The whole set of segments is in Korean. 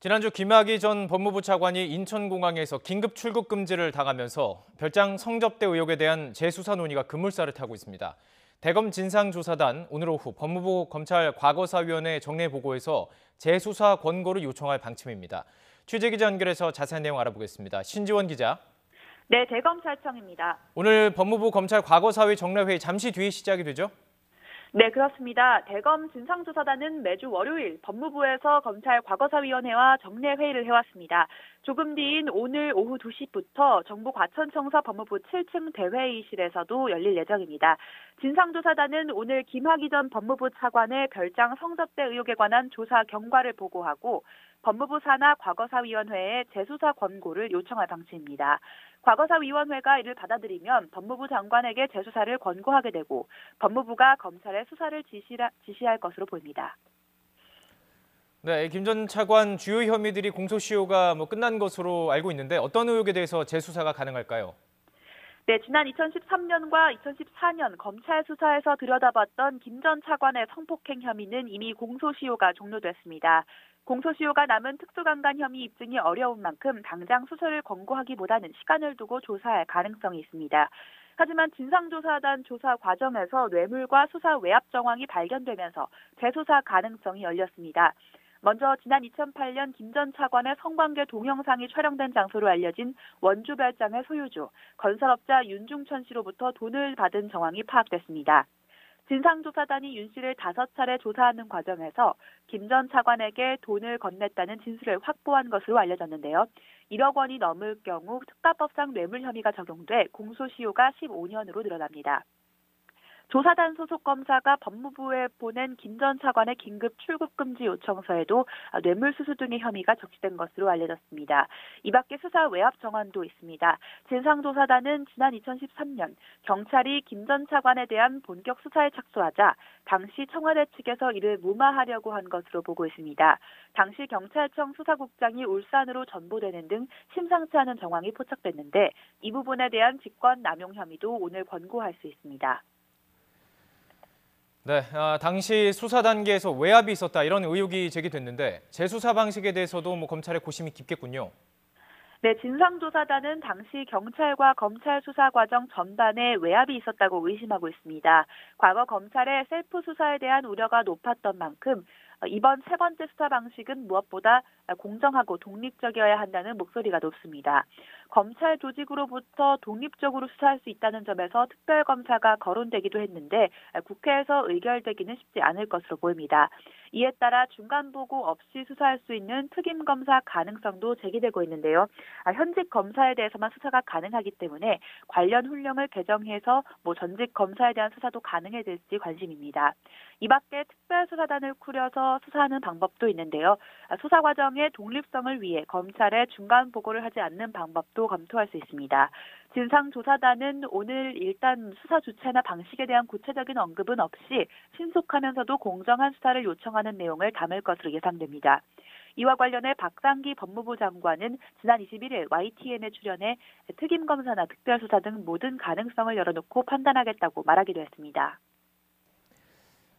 지난주 김학의 전 법무부 차관이 인천공항에서 긴급 출국 금지를 당하면서 별장 성접대 의혹에 대한 재수사 논의가 급물살을 타고 있습니다. 대검 진상조사단 오늘 오후 법무부 검찰 과거사위원회 정례 보고에서 재수사 권고를 요청할 방침입니다. 취재기자 연결해서 자세한 내용 알아보겠습니다. 신지원 기자. 네, 대검찰청입니다. 오늘 법무부 검찰 과거사위 정례회의 잠시 뒤에 시작이 되죠? 네, 그렇습니다. 대검 진상조사단은 매주 월요일 법무부에서 검찰 과거사위원회와 정례회의를 해왔습니다. 조금 뒤인 오늘 오후 2시부터 정부 과천청사 법무부 7층 대회의실에서도 열릴 예정입니다. 진상조사단은 오늘 김학의 전 법무부 차관의 별장 성접대 의혹에 관한 조사 경과를 보고하고 법무부 산하 과거사위원회에 재수사 권고를 요청할 방침입니다. 과거사위원회가 이를 받아들이면 법무부 장관에게 재수사를 권고하게 되고 법무부가 검찰에 수사를 지시할 것으로 보입니다. 네, 김 전 차관 주요 혐의들이 공소시효가 끝난 것으로 알고 있는데 어떤 의혹에 대해서 재수사가 가능할까요? 네, 지난 2013년과 2014년 검찰 수사에서 들여다봤던 김 전 차관의 성폭행 혐의는 이미 공소시효가 종료됐습니다. 공소시효가 남은 특수강간 혐의 입증이 어려운 만큼 당장 수사를 권고하기보다는 시간을 두고 조사할 가능성이 있습니다. 하지만 진상조사단 조사 과정에서 뇌물과 수사 외압 정황이 발견되면서 재수사 가능성이 열렸습니다. 먼저 지난 2008년 김 전 차관의 성관계 동영상이 촬영된 장소로 알려진 원주 별장의 소유주, 건설업자 윤중천 씨로부터 돈을 받은 정황이 파악됐습니다. 진상조사단이 윤 씨를 5차례 조사하는 과정에서 김 전 차관에게 돈을 건넸다는 진술을 확보한 것으로 알려졌는데요. 1억 원이 넘을 경우 특가법상 뇌물 혐의가 적용돼 공소시효가 15년으로 늘어납니다. 조사단 소속 검사가 법무부에 보낸 김 전 차관의 긴급 출국 금지 요청서에도 뇌물수수 등의 혐의가 적시된 것으로 알려졌습니다. 이 밖에 수사 외압 정황도 있습니다. 진상조사단은 지난 2013년 경찰이 김 전 차관에 대한 본격 수사에 착수하자 당시 청와대 측에서 이를 무마하려고 한 것으로 보고 있습니다. 당시 경찰청 수사국장이 울산으로 전보되는 등 심상치 않은 정황이 포착됐는데 이 부분에 대한 직권 남용 혐의도 오늘 권고할 수 있습니다. 네, 당시 수사 단계에서 외압이 있었다 이런 의혹이 제기됐는데 재수사 방식에 대해서도 검찰의 고심이 깊겠군요. 네, 진상조사단은 당시 경찰과 검찰 수사 과정 전반에 외압이 있었다고 의심하고 있습니다. 과거 검찰의 셀프 수사에 대한 우려가 높았던 만큼 이번 세 번째 수사 방식은 무엇보다 공정하고 독립적이어야 한다는 목소리가 높습니다. 검찰 조직으로부터 독립적으로 수사할 수 있다는 점에서 특별검사가 거론되기도 했는데 국회에서 의결되기는 쉽지 않을 것으로 보입니다. 이에 따라 중간보고 없이 수사할 수 있는 특임검사 가능성도 제기되고 있는데요. 현직 검사에 대해서만 수사가 가능하기 때문에 관련 훈령을 개정해서 전직 검사에 대한 수사도 가능해질지 관심입니다. 이 밖에 특별수사단을 꾸려서 수사하는 방법도 있는데요. 수사 과정의 독립성을 위해 검찰에 중간 보고를 하지 않는 방법도 검토할 수 있습니다. 진상조사단은 오늘 일단 수사 주체나 방식에 대한 구체적인 언급은 없이 신속하면서도 공정한 수사를 요청하는 내용을 담을 것으로 예상됩니다. 이와 관련해 박상기 법무부 장관은 지난 21일 YTN에 출연해 특임검사나 특별수사 등 모든 가능성을 열어놓고 판단하겠다고 말하기도 했습니다.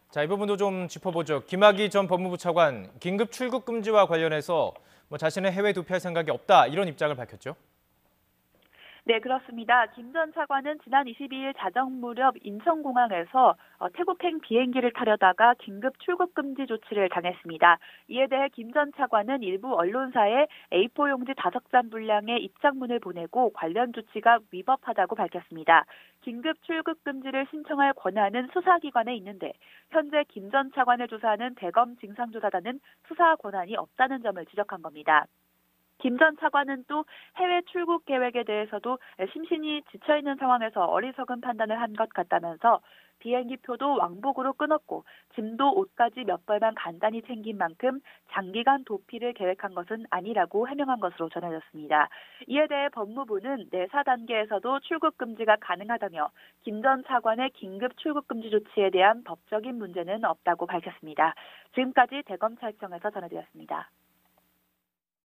자, 이 부분도 좀 짚어보죠. 김학의 전 법무부 차관 긴급 출국 금지와 관련해서 자신의 해외 도피할 생각이 없다 이런 입장을 밝혔죠. 네, 그렇습니다. 김 전 차관은 지난 22일 자정 무렵 인천공항에서 태국행 비행기를 타려다가 긴급 출국 금지 조치를 당했습니다. 이에 대해 김 전 차관은 일부 언론사에 A4 용지 5장 분량의 입장문을 보내고 관련 조치가 위법하다고 밝혔습니다. 긴급 출국 금지를 신청할 권한은 수사기관에 있는데 현재 김 전 차관을 조사하는 대검 진상조사단은 수사 권한이 없다는 점을 지적한 겁니다. 김 전 차관은 또 해외 출국 계획에 대해서도 심신이 지쳐있는 상황에서 어리석은 판단을 한 것 같다면서 비행기 표도 왕복으로 끊었고 짐도 옷까지 몇 벌만 간단히 챙긴 만큼 장기간 도피를 계획한 것은 아니라고 해명한 것으로 전해졌습니다. 이에 대해 법무부는 내사 단계에서도 출국 금지가 가능하다며 김 전 차관의 긴급 출국 금지 조치에 대한 법적인 문제는 없다고 밝혔습니다. 지금까지 대검찰청에서 전해드렸습니다.